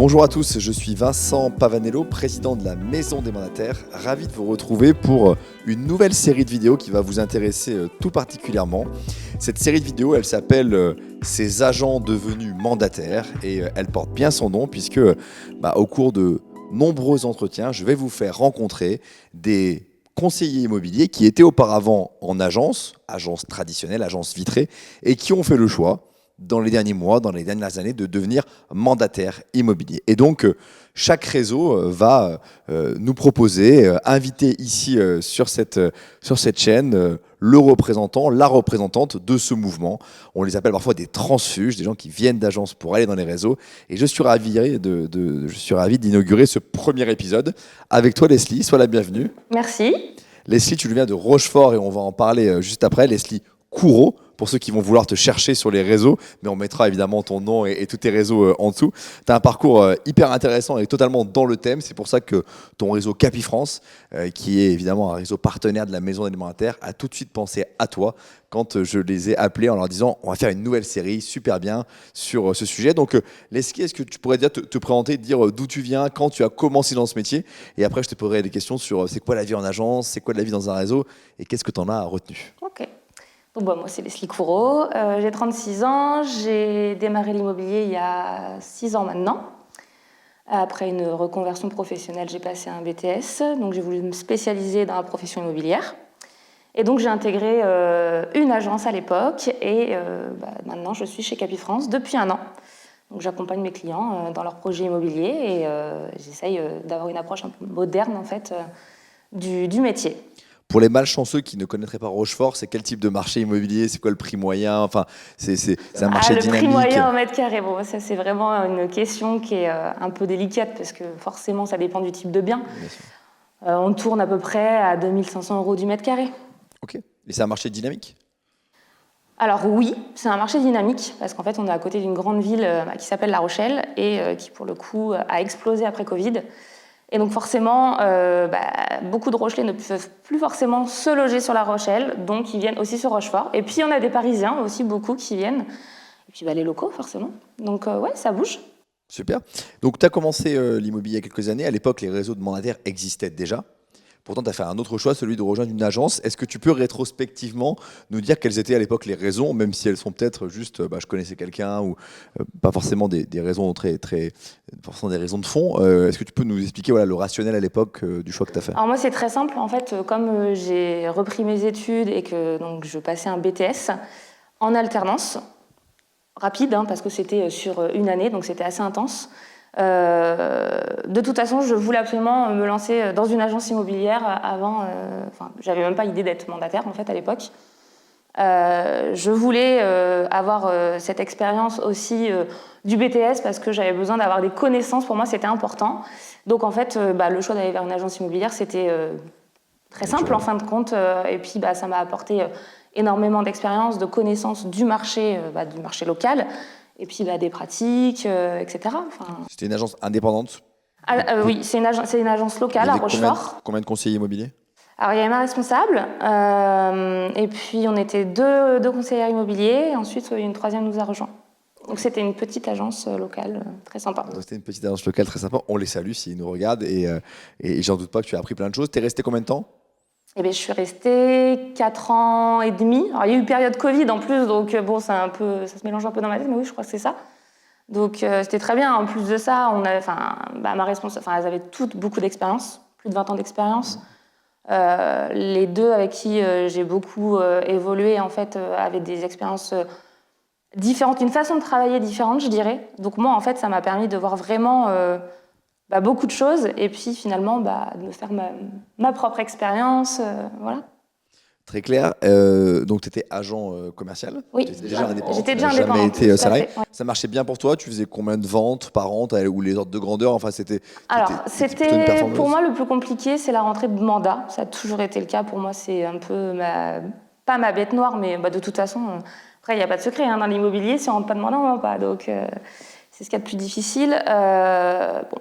Bonjour à tous, je suis Vincent Pavanello, président de la Maison des Mandataires. Ravi de vous retrouver pour une nouvelle série de vidéos qui va vous intéresser tout particulièrement. Cette série de vidéos, elle s'appelle « Ces agents devenus mandataires » et elle porte bien son nom puisque au cours de nombreux entretiens, je vais vous faire rencontrer des conseillers immobiliers qui étaient auparavant en agence traditionnelle, agence vitrée, et qui ont fait le choix dans les derniers mois, dans les dernières années, de devenir mandataire immobilier. Et donc, chaque réseau va nous proposer, inviter ici sur cette chaîne, le représentant, la représentante de ce mouvement. On les appelle parfois des transfuges, des gens qui viennent d'agences pour aller dans les réseaux. Et je suis ravi d'inaugurer ce premier épisode avec toi, Leslie. Sois la bienvenue. Merci. Leslie, tu viens de Rochefort et on va en parler juste après. Leslie Coureau, pour ceux qui vont vouloir te chercher sur les réseaux, mais on mettra évidemment ton nom et tous tes réseaux en dessous. Tu as un parcours hyper intéressant et totalement dans le thème. C'est pour ça que ton réseau Capifrance, qui est évidemment un réseau partenaire de la Maison des Mandataires, a tout de suite pensé à toi quand je les ai appelés en leur disant on va faire une nouvelle série super bien sur ce sujet. Donc Leslie, est-ce que tu pourrais déjà te présenter, dire d'où tu viens, quand tu as commencé dans ce métier, et après je te poserai des questions sur c'est quoi la vie en agence, c'est quoi la vie dans un réseau et qu'est-ce que tu en as retenu. Ok. Donc, moi, c'est Leslie Coureau, j'ai 36 ans, j'ai démarré l'immobilier il y a 6 ans maintenant. Après une reconversion professionnelle, j'ai passé un BTS, donc j'ai voulu me spécialiser dans la profession immobilière. Et donc j'ai intégré une agence à l'époque et maintenant je suis chez Capifrance depuis 1 an. Donc j'accompagne mes clients dans leurs projets immobiliers et j'essaye d'avoir une approche un peu moderne en fait du métier. Pour les malchanceux qui ne connaîtraient pas Rochefort, c'est quel type de marché immobilier? C'est quoi le prix moyen? Enfin, c'est un marché le dynamique. Prix moyen en mètre carré, bon, ça c'est vraiment une question qui est un peu délicate parce que forcément ça dépend du type de bien. On tourne à peu près à 2500 € du mètre carré. Ok. Et c'est un marché dynamique? Alors oui, c'est un marché dynamique parce qu'en fait on est à côté d'une grande ville qui s'appelle La Rochelle et qui pour le coup a explosé après Covid. Et donc forcément, beaucoup de Rochelais ne peuvent plus forcément se loger sur La Rochelle, donc ils viennent aussi sur Rochefort. Et puis on a des Parisiens aussi, beaucoup qui viennent. Et puis les locaux forcément. Donc ouais, ça bouge. Super. Donc tu as commencé l'immobilier il y a quelques années. À l'époque, les réseaux de mandataires existaient déjà. Pourtant, tu as fait un autre choix, celui de rejoindre une agence. Est-ce que tu peux rétrospectivement nous dire quelles étaient à l'époque les raisons, même si elles sont peut-être juste je connaissais quelqu'un ou pas forcément des raisons forcément des raisons de fond. Est-ce que tu peux nous expliquer le rationnel à l'époque du choix que tu as fait? Alors moi, c'est très simple. En fait, comme j'ai repris mes études et que donc, je passais un BTS en alternance, rapide, parce que c'était sur 1 année, donc c'était assez intense. De toute façon, je voulais absolument me lancer dans une agence immobilière avant. J'avais même pas idée d'être mandataire en fait à l'époque. Je voulais avoir cette expérience aussi du BTS parce que j'avais besoin d'avoir des connaissances. Pour moi, c'était important. Donc en fait, le choix d'aller vers une agence immobilière, c'était très simple en fin de compte. Et puis ça m'a apporté énormément d'expérience, de connaissances du marché local. Et puis des pratiques, etc. C'était une agence indépendante? Oui, c'est une agence locale à Rochefort. Combien de conseillers immobiliers? Alors, il y avait ma responsable, et puis on était deux conseillers immobiliers, et ensuite une troisième nous a rejoints. Donc c'était une petite agence locale très sympa. Donc, c'était une petite agence locale très sympa. On les salue s'ils nous regardent, et j'en doute pas que tu as appris plein de choses. Tu es resté combien de temps? Je suis restée 4 ans et demi. Alors, il y a eu période Covid en plus, donc ça se mélange un peu dans ma tête, mais oui, je crois que c'est ça. Donc c'était très bien. En plus de ça, ma responsable, elles avaient toutes beaucoup d'expérience, plus de 20 ans d'expérience. Les deux avec qui j'ai beaucoup évolué en fait avaient des expériences différentes, une façon de travailler différente, je dirais. Donc moi en fait ça m'a permis de voir vraiment beaucoup de choses et puis finalement de me faire ma propre expérience, voilà. Très clair. Donc, tu étais agent commercial? Oui, j'étais déjà indépendante. J'étais déjà indépendante. Jamais été salarié. Ouais. Ça marchait bien pour toi? Tu faisais combien de ventes par an ou les ordres de grandeur? Enfin, Alors, c'était pour moi le plus compliqué, c'est la rentrée de mandat. Ça a toujours été le cas. Pour moi, c'est un peu pas ma bête noire, mais de toute façon, après, il n'y a pas de secret. Dans l'immobilier, si on ne rentre pas de mandat, on ne vend pas. Donc, c'est ce qu'il y a de plus difficile.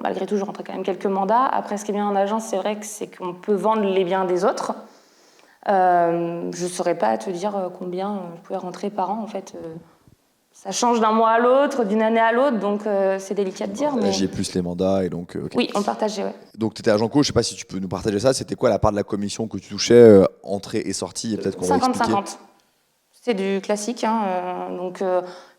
Malgré tout, je rentrais quand même quelques mandats. Après, ce qui est bien en agence, c'est qu'on peut vendre les biens des autres. Je ne saurais pas te dire combien je pouvais rentrer par an, en fait. ça change d'un mois à l'autre, d'une année à l'autre, donc c'est délicat de dire. Vous partagiez plus les mandats et donc... okay. Oui, on partageait, ouais. Donc tu étais agent co, je ne sais pas si tu peux nous partager ça, c'était quoi la part de la commission que tu touchais, entrée et sortie, et peut-être qu'on va expliquer. 50-50. C'est du classique, hein, donc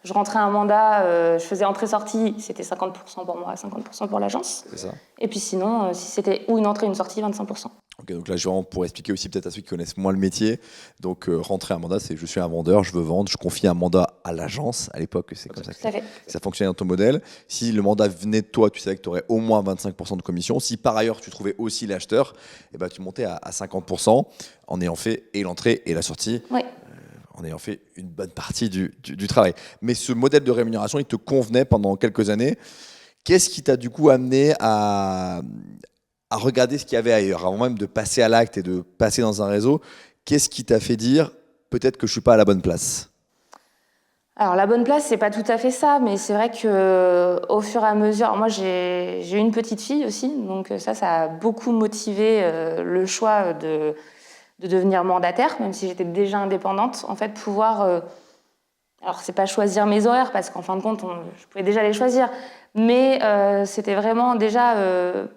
je rentrais un mandat, je faisais entrée-sortie, c'était 50% pour moi, 50% pour l'agence. C'est ça. Et puis sinon, si c'était ou une entrée, une sortie, 25%. Ok, donc là, vraiment pour expliquer aussi peut-être à ceux qui connaissent moins le métier, donc rentrer un mandat, c'est je suis un vendeur, je veux vendre, je confie un mandat à l'agence, à l'époque, c'est comme ça que ça fonctionnait dans ton modèle. Si le mandat venait de toi, tu savais que tu aurais au moins 25% de commission. Si par ailleurs tu trouvais aussi l'acheteur, eh ben, tu montais à 50% en ayant fait et l'entrée et la sortie. Oui. En ayant fait une bonne partie du travail. Mais ce modèle de rémunération, il te convenait pendant quelques années. Qu'est-ce qui t'a du coup amené à regarder ce qu'il y avait ailleurs, avant même de passer à l'acte et de passer dans un réseau? Qu'est-ce qui t'a fait dire peut-être que je ne suis pas à la bonne place? Alors la bonne place, c'est pas tout à fait ça, mais c'est vrai qu'au fur et à mesure, moi j'ai une petite fille aussi, donc ça a beaucoup motivé le choix de devenir mandataire, même si j'étais déjà indépendante, en fait, pouvoir... alors, c'est pas choisir mes horaires, parce qu'en fin de compte, je pouvais déjà les choisir, mais c'était vraiment déjà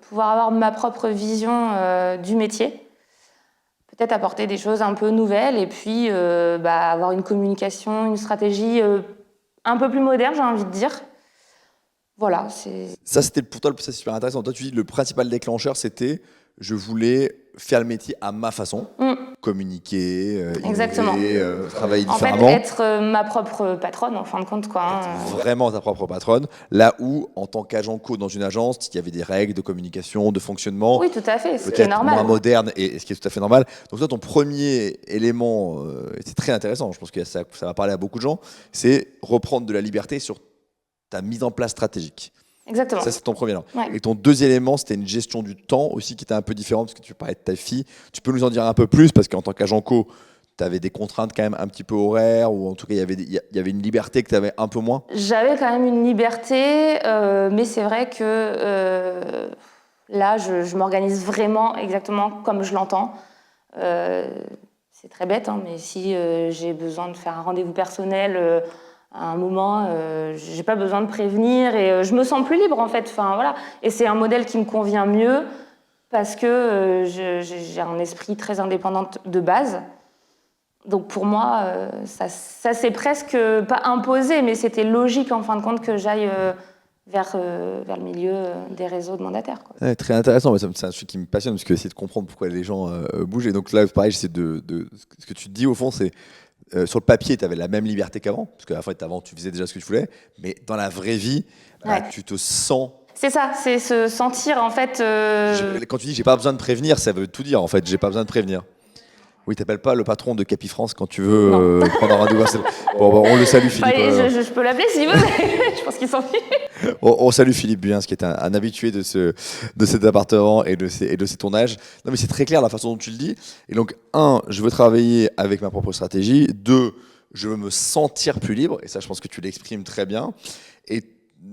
pouvoir avoir ma propre vision du métier, peut-être apporter des choses un peu nouvelles, et puis avoir une communication, une stratégie un peu plus moderne, j'ai envie de dire. Voilà. Ça, c'était pour toi, c'est super intéressant. Toi, tu dis le principal déclencheur, c'était je voulais faire le métier à ma façon, communiquer, innover, travailler différemment. En fait, être ma propre patronne, en fin de compte. Vraiment ta propre patronne. Là où, en tant qu'agent co dans une agence, il y avait des règles de communication, de fonctionnement. Oui, tout à fait, ce qui est normal. Moins moderne, et ce qui est tout à fait normal. Donc toi, ton premier élément, c'est très intéressant, je pense que ça va parler à beaucoup de gens, c'est reprendre de la liberté sur ta mise en place stratégique. Exactement. Ça, c'est ton premier élément. Ouais. Et ton deuxième élément, c'était une gestion du temps aussi qui était un peu différente, parce que tu parlais de ta fille. Tu peux nous en dire un peu plus, parce qu'en tant qu'agent co, tu avais des contraintes quand même un petit peu horaires, ou en tout cas, il y avait une liberté que tu avais un peu moins? J'avais quand même une liberté, mais c'est vrai que là, je m'organise vraiment exactement comme je l'entends. C'est très bête, hein, mais si j'ai besoin de faire un rendez-vous personnel... à un moment, j'ai pas besoin de prévenir et je me sens plus libre en fait. Enfin, voilà. Et c'est un modèle qui me convient mieux parce que j'ai un esprit très indépendant de base. Donc pour moi, ça c'est presque pas imposé, mais c'était logique en fin de compte que j'aille vers le milieu des réseaux de mandataires. Quoi. Ouais, très intéressant, c'est un sujet qui me passionne parce que essayer de comprendre pourquoi les gens bougent. Et donc là, pareil, j'essaie ce que tu te dis au fond, c'est sur le papier, tu avais la même liberté qu'avant, parce qu'à la fin, avant, tu faisais déjà ce que tu voulais, mais dans la vraie vie, tu te sens... C'est ça, c'est se sentir en fait... Quand tu dis j'ai pas besoin de prévenir, ça veut tout dire en fait, j'ai pas besoin de prévenir. Oui, t'appelles pas le patron de Capifrance quand tu veux prendre un rendez-vous. Bon, on le salue, Philippe. Je peux l'appeler s'il veut, je pense qu'il s'en fiche. On salue Philippe Buyens, qui est un habitué de cet appartement et de ces tournages. Non, mais c'est très clair la façon dont tu le dis. Et donc, je veux travailler avec ma propre stratégie. 2, je veux me sentir plus libre. Et ça, je pense que tu l'exprimes très bien. Et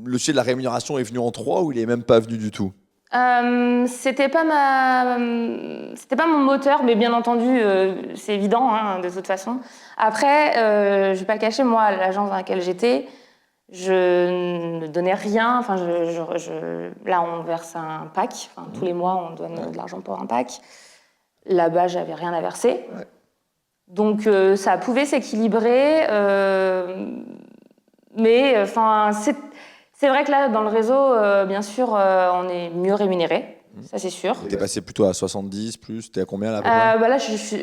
le sujet de la rémunération est venu en 3 ou il est même pas venu du tout? C'était pas mon moteur, mais bien entendu, c'est évident, hein, de toute façon. Après, je vais pas le cacher, moi, à l'agence dans laquelle j'étais, je ne donnais rien. Enfin, là, on verse un pack. Enfin, tous les mois, on donne de l'argent pour un pack. Là-bas, j'avais rien à verser. Ouais. Donc, ça pouvait s'équilibrer. Mais, enfin, c'est vrai que là, dans le réseau, bien sûr, on est mieux rémunéré. Ça, c'est sûr. T'es passé plutôt à 70 plus. T'es à combien là? Là,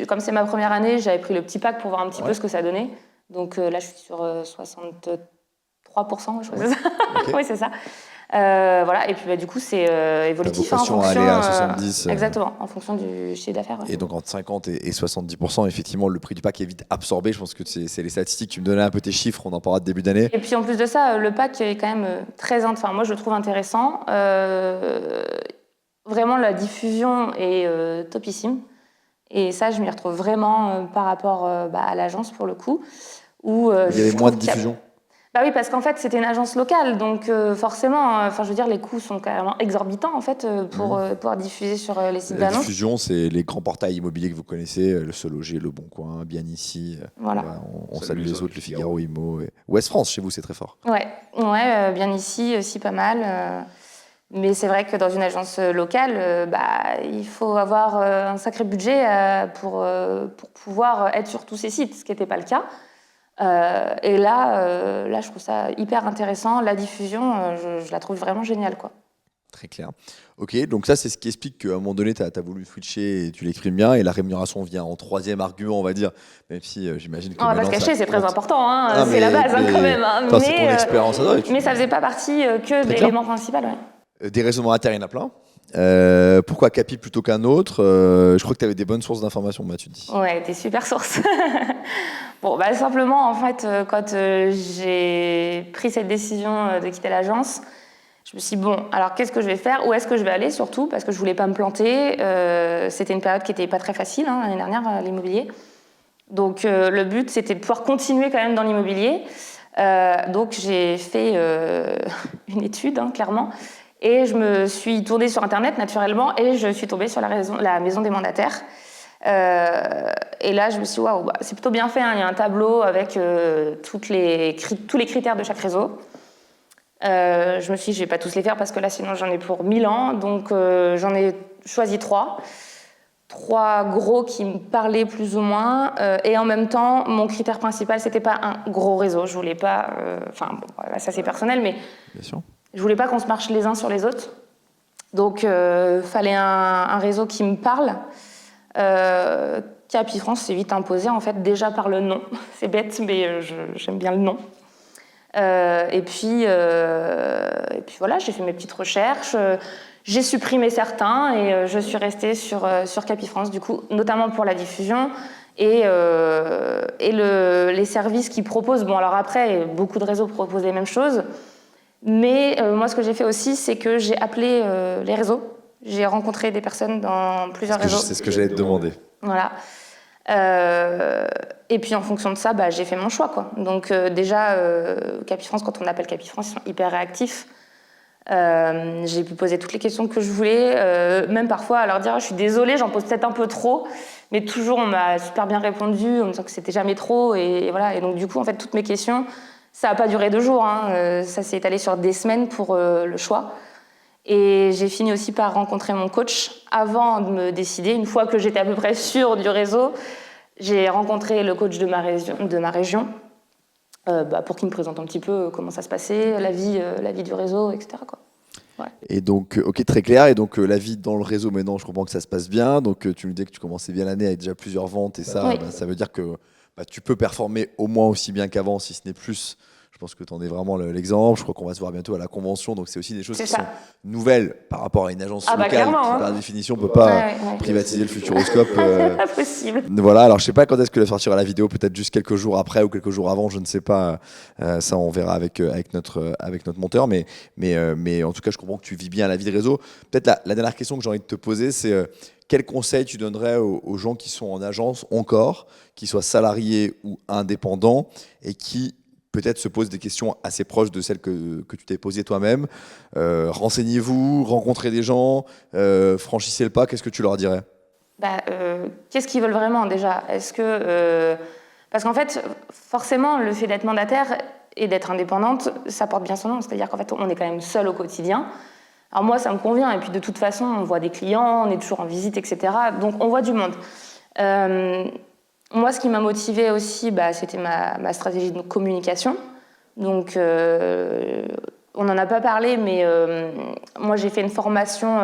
comme c'est ma première année, j'avais pris le petit pack pour voir un petit peu ce que ça donnait. Donc là, je suis sur 63%, je crois que c'est ça. Okay. Oui, c'est ça. Voilà. Et puis, du coup, c'est évolutif en fonction... aller à 70. Exactement, en fonction du chiffre d'affaires. Ouais. Et donc, entre 50 et 70%, effectivement, le prix du pack est vite absorbé. Je pense que c'est les statistiques. Tu me donnais un peu tes chiffres, on en parlera de début d'année. Et puis, en plus de ça, le pack est quand même très... Enfin, moi, je le trouve intéressant. Vraiment, la diffusion est topissime. Et ça, je m'y retrouve vraiment par rapport à l'agence, pour le coup. Où, il y avait moins de diffusion? Bah oui, parce qu'en fait, c'était une agence locale, donc forcément, enfin, je veux dire, les coûts sont carrément exorbitants en fait pour pouvoir diffuser sur les sites La d'annonces. diffusion, c'est les grands portails immobiliers que vous connaissez, le Se Loger, Le Bon Coin, Bien Ici. Voilà. Voilà, on salue les autres, Le Figaro, Imo. Ouest France, chez vous, c'est très fort. Ouais, bien ici aussi pas mal. Mais c'est vrai que dans une agence locale, il faut avoir un sacré budget pour pouvoir être sur tous ces sites, ce qui n'était pas le cas. Et là, je trouve ça hyper intéressant. La diffusion, je la trouve vraiment géniale, quoi. Très clair. Ok, donc ça, c'est ce qui explique qu'à un moment donné, tu as voulu switcher et tu l'exprimes bien, et la rémunération vient en troisième argument, on va dire, même si j'imagine que On va pas se maintenant, cacher, c'est très compte. important, hein, Ah, c'est la base quand même. Attends, c'est ton expérience à toi. Mais ça faisait pas partie que de Très l'élément principal. Ouais. Des réseaux monétaires, il y en a plein. Pourquoi Capi plutôt qu'un autre? Je crois que tu avais des bonnes sources d'informations, tu te dis. Ouais, des super sources. Bon, simplement, en fait, quand j'ai pris cette décision de quitter l'agence, je me suis dit, bon, alors qu'est-ce que je vais faire? Où est-ce que je vais aller, surtout? Parce que je voulais pas me planter. C'était une période qui était pas très facile, l'année dernière, l'immobilier. Donc, le but, c'était de pouvoir continuer quand même dans l'immobilier. Donc, j'ai fait une étude, clairement. Et je me suis tournée sur Internet, naturellement, et je suis tombée sur la maison des mandataires. Et là, je me suis dit, waouh, c'est plutôt bien fait. Il y a un tableau avec tous les critères de chaque réseau. Je me suis dit, je ne vais pas tous les faire parce que là, sinon, j'en ai pour 1000 ans. Donc, j'en ai choisi 3. 3 gros qui me parlaient plus ou moins. Et en même temps, mon critère principal, ce n'était pas un gros réseau. Je ne voulais pas... ça, c'est personnel, mais Bien sûr. je ne voulais pas qu'on se marche les uns sur les autres. Donc, fallait un réseau qui me parle. Capi France s'est vite imposé, en fait, déjà par le nom. C'est bête, mais j'aime bien le nom. Et puis voilà, j'ai fait mes petites recherches, j'ai supprimé certains et je suis restée sur Capi France, du coup, notamment pour la diffusion et les services qu'ils proposent. Bon, alors après, beaucoup de réseaux proposent les mêmes choses, mais moi, ce que j'ai fait aussi, c'est que j'ai appelé les réseaux. J'ai rencontré des personnes dans plusieurs réseaux. C'est ce que j'allais te demander. Voilà. Et puis en fonction de ça, j'ai fait mon choix, quoi. Donc déjà, Capi France, quand on appelle Capi France, ils sont hyper réactifs. J'ai pu poser toutes les questions que je voulais, même parfois à leur dire je suis désolée, j'en pose peut-être un peu trop, mais toujours on m'a super bien répondu en me disant que c'était jamais trop, et voilà. Et donc du coup, en fait, toutes mes questions, ça n'a pas duré 2 jours, ça s'est étalé sur des semaines pour le choix. Et j'ai fini aussi par rencontrer mon coach avant de me décider. Une fois que j'étais à peu près sûre du réseau, j'ai rencontré le coach de ma région pour qu'il me présente un petit peu comment ça se passait, la vie du réseau, etc., quoi. Ouais. Et donc, ok, très clair. Et donc, la vie dans le réseau, maintenant, je comprends que ça se passe bien. Donc, tu me disais que tu commençais bien l'année avec déjà plusieurs ventes. Et ça, Oui. Ça veut dire que tu peux performer au moins aussi bien qu'avant, si ce n'est plus. Je pense que tu en es vraiment l'exemple. Je crois qu'on va se voir bientôt à la convention. Donc, c'est aussi des choses qui sont nouvelles par rapport à une agence locale qui, par définition, ne peut pas privatiser le Futuroscope. C'est pas possible. Voilà. Alors, je ne sais pas quand est-ce que sortira la vidéo. Peut-être juste quelques jours après ou quelques jours avant. Je ne sais pas. Ça, on verra avec notre monteur. Mais en tout cas, je comprends que tu vis bien la vie de réseau. Peut-être la dernière question que j'ai envie de te poser, c'est quel conseil tu donnerais aux gens qui sont en agence encore, qui soient salariés ou indépendants et qui peut-être se posent des questions assez proches de celles que tu t'es posées toi-même. Renseignez-vous, rencontrez des gens, franchissez le pas. Qu'est-ce que tu leur dirais? Qu'est-ce qu'ils veulent vraiment déjà? Est-ce que parce qu'en fait, forcément, le fait d'être mandataire et d'être indépendante, ça porte bien son nom. C'est-à-dire qu'en fait, on est quand même seul au quotidien. Alors moi, ça me convient. Et puis de toute façon, on voit des clients, on est toujours en visite, etc. Donc on voit du monde. Moi, ce qui m'a motivée aussi, c'était ma stratégie de communication. Donc, on n'en a pas parlé, mais moi, j'ai fait une formation,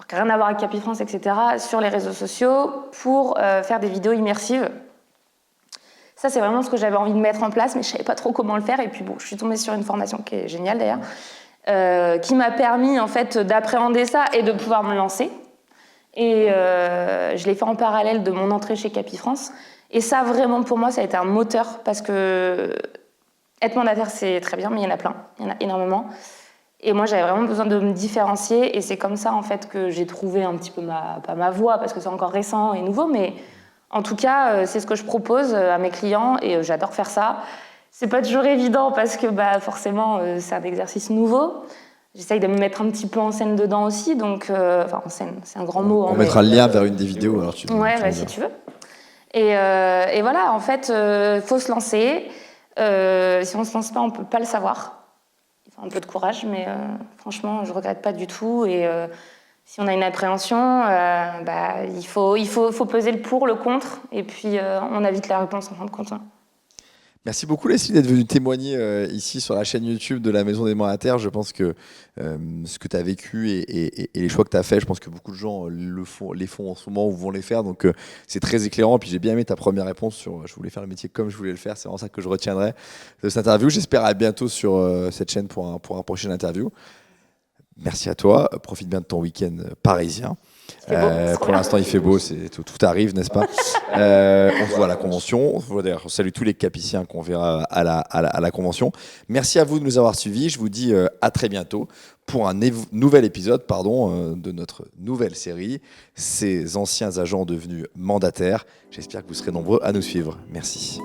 qui n'a rien à voir avec Capi France, etc., sur les réseaux sociaux pour faire des vidéos immersives. Ça, c'est vraiment ce que j'avais envie de mettre en place, mais je ne savais pas trop comment le faire. Et puis, je suis tombée sur une formation qui est géniale, d'ailleurs, qui m'a permis, en fait, d'appréhender ça et de pouvoir me lancer. Et je l'ai fait en parallèle de mon entrée chez Capi France. Et ça, vraiment, pour moi, ça a été un moteur parce que être mandataire, c'est très bien, mais il y en a plein. Il y en a énormément. Et moi, j'avais vraiment besoin de me différencier. Et c'est comme ça, en fait, que j'ai trouvé un petit peu pas ma voie, parce que c'est encore récent et nouveau. Mais en tout cas, c'est ce que je propose à mes clients et j'adore faire ça. C'est pas toujours évident parce que forcément, c'est un exercice nouveau. J'essaye de me mettre un petit peu en scène dedans aussi, donc enfin en scène, c'est un grand mot. On mettra le lien vers une des vidéos. Alors ouais, si tu veux. Et voilà, en fait, faut se lancer. Si on se lance pas, on peut pas le savoir. Il faut un peu de courage, mais franchement, je regrette pas du tout. Et si on a une appréhension, il faut peser le pour, le contre, et puis on a vite la réponse en fin de compte. Merci beaucoup Leslie d'être venue témoigner ici sur la chaîne YouTube de la Maison des Mandataires. Je pense que ce que tu as vécu et les choix que tu as faits, je pense que beaucoup de gens les font en ce moment ou vont les faire. Donc c'est très éclairant. Puis j'ai bien aimé ta première réponse sur je voulais faire le métier comme je voulais le faire. C'est vraiment ça que je retiendrai de cette interview. J'espère à bientôt sur cette chaîne pour un prochain interview. Merci à toi. Profite bien de ton week-end parisien. Pour l'instant, il fait beau, tout arrive, n'est-ce pas? On se voit à la convention. On salue tous les capiciens qu'on verra à la convention. Merci à vous de nous avoir suivis. Je vous dis à très bientôt pour un nouvel épisode de notre nouvelle série, Ces anciens agents devenus mandataires. J'espère que vous serez nombreux à nous suivre. Merci.